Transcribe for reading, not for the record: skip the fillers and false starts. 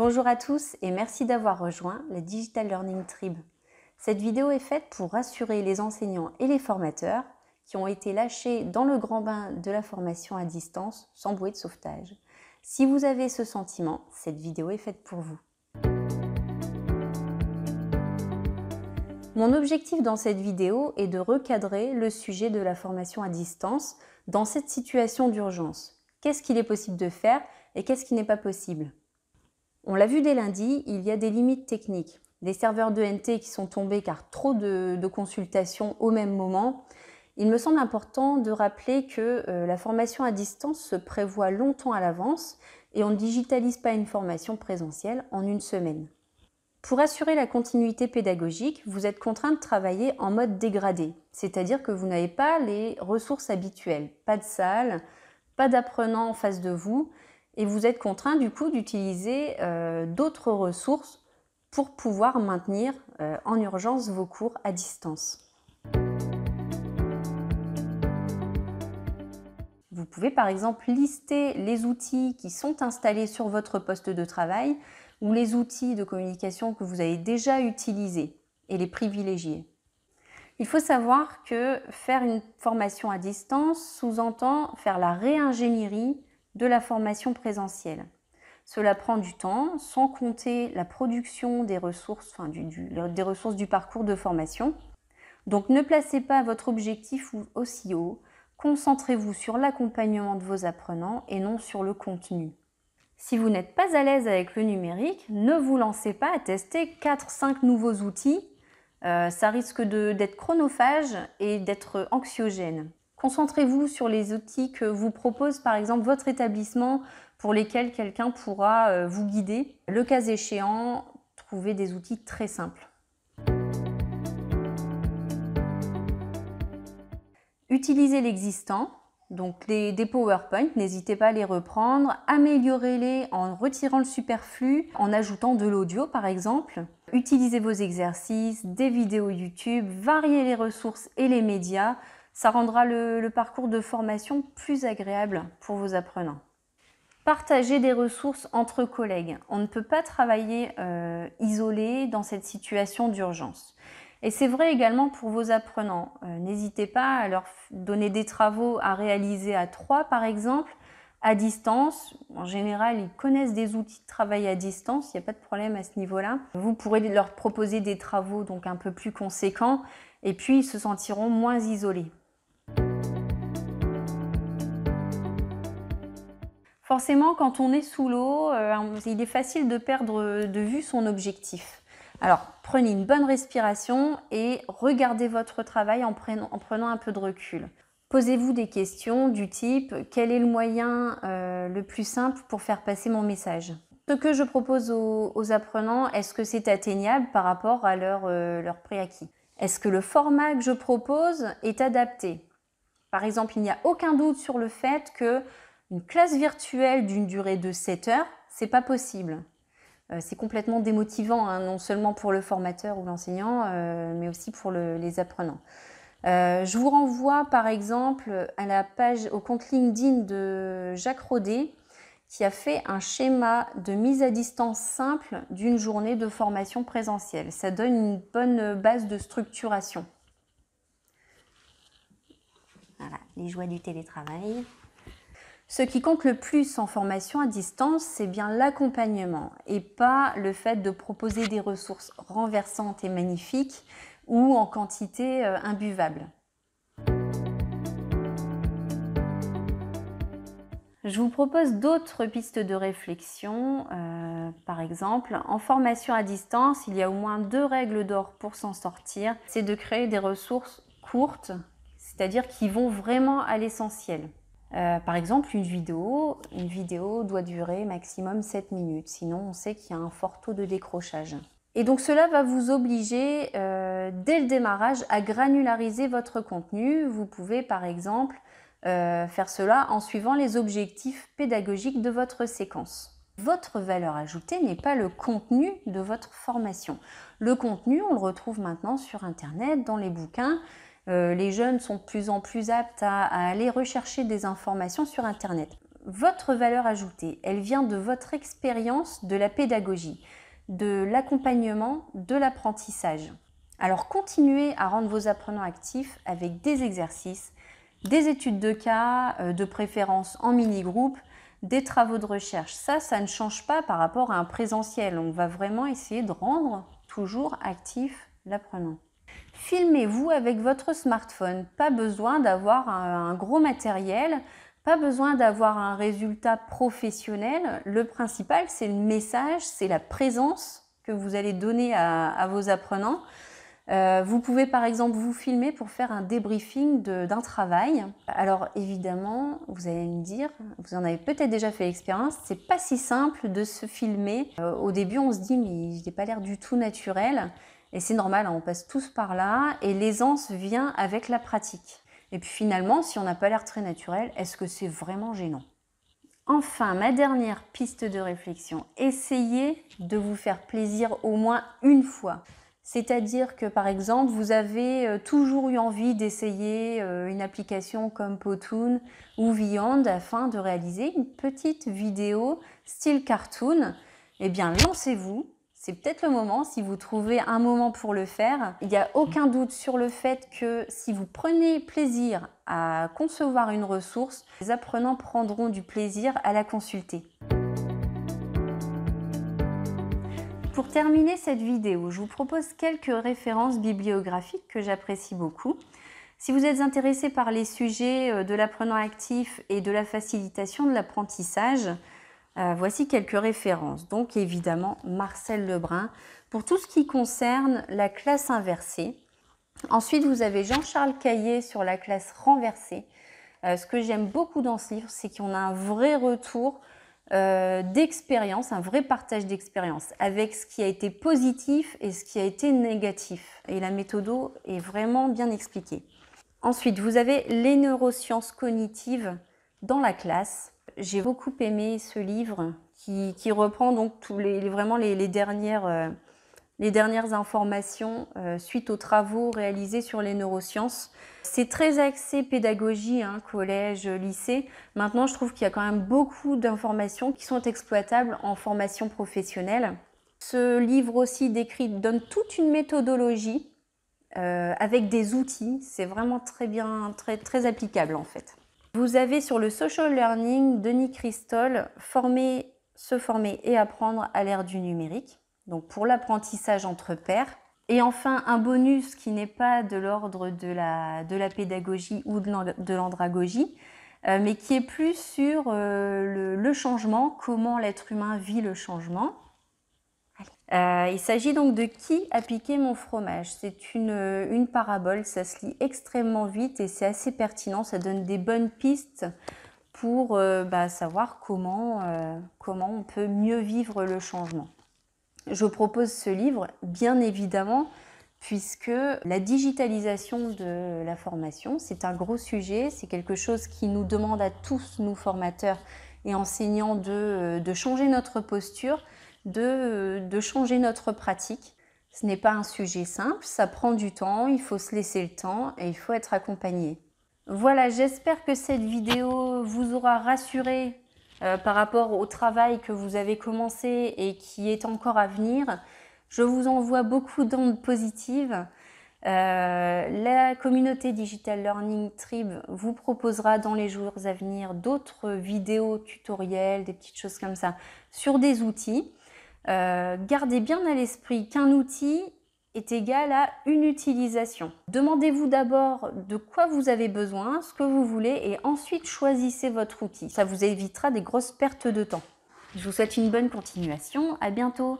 Bonjour à tous et merci d'avoir rejoint la Digital Learning Tribe. Cette vidéo est faite pour rassurer les enseignants et les formateurs qui ont été lâchés dans le grand bain de la formation à distance sans bouée de sauvetage. Si vous avez ce sentiment, cette vidéo est faite pour vous. Mon objectif dans cette vidéo est de recadrer le sujet de la formation à distance dans cette situation d'urgence. Qu'est-ce qu'il est possible de faire et qu'est-ce qui n'est pas possible? On l'a vu dès lundi, il y a des limites techniques. Des serveurs d'ENT qui sont tombés car trop de consultations au même moment. Il me semble important de rappeler que la formation à distance se prévoit longtemps à l'avance et on ne digitalise pas une formation présentielle en une semaine. Pour assurer la continuité pédagogique, vous êtes contraint de travailler en mode dégradé, c'est-à-dire que vous n'avez pas les ressources habituelles, pas de salle, pas d'apprenants en face de vous, et vous êtes contraint du coup d'utiliser d'autres ressources pour pouvoir maintenir en urgence vos cours à distance. Vous pouvez par exemple lister les outils qui sont installés sur votre poste de travail ou les outils de communication que vous avez déjà utilisés et les privilégier. Il faut savoir que faire une formation à distance sous-entend faire la réingénierie de la formation présentielle. Cela prend du temps, sans compter la production des ressources, des ressources du parcours de formation. Donc ne placez pas votre objectif aussi haut, concentrez-vous sur l'accompagnement de vos apprenants et non sur le contenu. Si vous n'êtes pas à l'aise avec le numérique, ne vous lancez pas à tester 4-5 nouveaux outils. Ça risque d'être chronophage et d'être anxiogène. Concentrez-vous sur les outils que vous propose par exemple votre établissement pour lesquels quelqu'un pourra vous guider. Le cas échéant, trouvez des outils très simples. Utilisez l'existant. Donc des PowerPoint, n'hésitez pas à les reprendre, améliorez-les en retirant le superflu, en ajoutant de l'audio par exemple. Utilisez vos exercices, des vidéos YouTube, variez les ressources et les médias. Ça rendra le parcours de formation plus agréable pour vos apprenants. Partagez des ressources entre collègues. On ne peut pas travailler isolé dans cette situation d'urgence. Et c'est vrai également pour vos apprenants. N'hésitez pas à leur donner des travaux à réaliser à 3 par exemple, à distance. En général, ils connaissent des outils de travail à distance, il n'y a pas de problème à ce niveau-là. Vous pourrez leur proposer des travaux donc un peu plus conséquents et puis ils se sentiront moins isolés. Forcément, quand on est sous l'eau, il est facile de perdre de vue son objectif. Alors, prenez une bonne respiration et regardez votre travail en prenant un peu de recul. Posez-vous des questions du type « Quel est le moyen le plus simple pour faire passer mon message ?» Ce que je propose aux apprenants, est-ce que c'est atteignable par rapport à leur préacquis? Est-ce que le format que je propose est adapté? Par exemple, il n'y a aucun doute sur le fait qu'une classe virtuelle d'une durée de 7 heures, c'est pas possible. C'est complètement démotivant, hein, non seulement pour le formateur ou l'enseignant, mais aussi pour les apprenants. Je vous renvoie par exemple à la page, au compte LinkedIn de Jacques Rodet, qui a fait un schéma de mise à distance simple d'une journée de formation présentielle. Ça donne une bonne base de structuration. Voilà, les joies du télétravail. Ce qui compte le plus en formation à distance, c'est bien l'accompagnement et pas le fait de proposer des ressources renversantes et magnifiques ou en quantité imbuvable. Je vous propose d'autres pistes de réflexion. Par exemple, en formation à distance, il y a au moins 2 règles d'or pour s'en sortir. C'est de créer des ressources courtes, c'est-à-dire qui vont vraiment à l'essentiel. Par exemple, une vidéo doit durer maximum 7 minutes, sinon on sait qu'il y a un fort taux de décrochage. Et donc cela va vous obliger, dès le démarrage, à granulariser votre contenu. Vous pouvez par exemple faire cela en suivant les objectifs pédagogiques de votre séquence. Votre valeur ajoutée n'est pas le contenu de votre formation. Le contenu, on le retrouve maintenant sur Internet, dans les bouquins. Les jeunes sont de plus en plus aptes à aller rechercher des informations sur Internet. votre valeur ajoutée. Elle vient de votre expérience de la pédagogie, de l'accompagnement, de l'apprentissage. Alors continuez à rendre vos apprenants actifs avec des exercices, des études de cas, de préférence en mini-groupe, des travaux de recherche. Ça ne change pas par rapport à un présentiel. On va vraiment essayer de rendre toujours actif l'apprenant. Filmez-vous avec votre smartphone. Pas besoin d'avoir un gros matériel, pas besoin d'avoir un résultat professionnel. Le principal, c'est le message, c'est la présence que vous allez donner à vos apprenants. Vous pouvez par exemple vous filmer pour faire un débriefing d'un travail. Alors évidemment, vous allez me dire, vous en avez peut-être déjà fait l'expérience, c'est pas si simple de se filmer. Au début, on se dit mais je n'ai pas l'air du tout naturel. Et c'est normal, hein, on passe tous par là et l'aisance vient avec la pratique. Et puis finalement, si on n'a pas l'air très naturel, est-ce que c'est vraiment gênant? Enfin, ma dernière piste de réflexion, essayez de vous faire plaisir au moins une fois. C'est-à-dire que par exemple, vous avez toujours eu envie d'essayer une application comme Powtoon ou Vyond afin de réaliser une petite vidéo style cartoon. Eh bien, lancez-vous. C'est peut-être le moment, si vous trouvez un moment pour le faire. Il n'y a aucun doute sur le fait que si vous prenez plaisir à concevoir une ressource, les apprenants prendront du plaisir à la consulter. Pour terminer cette vidéo, je vous propose quelques références bibliographiques que j'apprécie beaucoup. Si vous êtes intéressé par les sujets de l'apprenant actif et de la facilitation de l'apprentissage, voici quelques références. Donc évidemment Marcel Lebrun pour tout ce qui concerne la classe inversée. Ensuite vous avez Jean-Charles Caillé sur la classe renversée. Ce que j'aime beaucoup dans ce livre, c'est qu'on a un vrai retour d'expérience, un vrai partage d'expérience avec ce qui a été positif et ce qui a été négatif. Et la méthode est vraiment bien expliquée. Ensuite, vous avez les neurosciences cognitives dans la classe. J'ai beaucoup aimé ce livre qui reprend donc vraiment les dernières informations suite aux travaux réalisés sur les neurosciences. C'est très axé pédagogie, hein, collège, lycée. Maintenant, je trouve qu'il y a quand même beaucoup d'informations qui sont exploitables en formation professionnelle. Ce livre aussi donne toute une méthodologie avec des outils. C'est vraiment très bien, très applicable en fait. Vous avez sur le social learning Denis Christol, se former et apprendre à l'ère du numérique. Donc pour l'apprentissage entre pairs. Et enfin, un bonus qui n'est pas de l'ordre de la pédagogie ou de l'andragogie, mais qui est plus sur le changement, comment l'être humain vit le changement. Il s'agit donc de Qui a piqué mon fromage. C'est une parabole, ça se lit extrêmement vite et c'est assez pertinent, ça donne des bonnes pistes pour savoir comment on peut mieux vivre le changement. Je propose ce livre, bien évidemment, puisque la digitalisation de la formation, c'est un gros sujet, c'est quelque chose qui nous demande à tous, nous formateurs et enseignants, de changer notre posture, de changer notre pratique. Ce n'est pas un sujet simple, ça prend du temps, il faut se laisser le temps et il faut être accompagné. Voilà, j'espère que cette vidéo vous aura rassuré par rapport au travail que vous avez commencé et qui est encore à venir. Je vous envoie beaucoup d'ondes positives. La communauté Digital Learning Tribe vous proposera dans les jours à venir d'autres vidéos tutoriels, des petites choses comme ça, sur des outils. Gardez bien à l'esprit qu'un outil est égal à une utilisation. Demandez-vous d'abord de quoi vous avez besoin, ce que vous voulez, et ensuite choisissez votre outil. Ça vous évitera des grosses pertes de temps. Je vous souhaite une bonne continuation. À bientôt.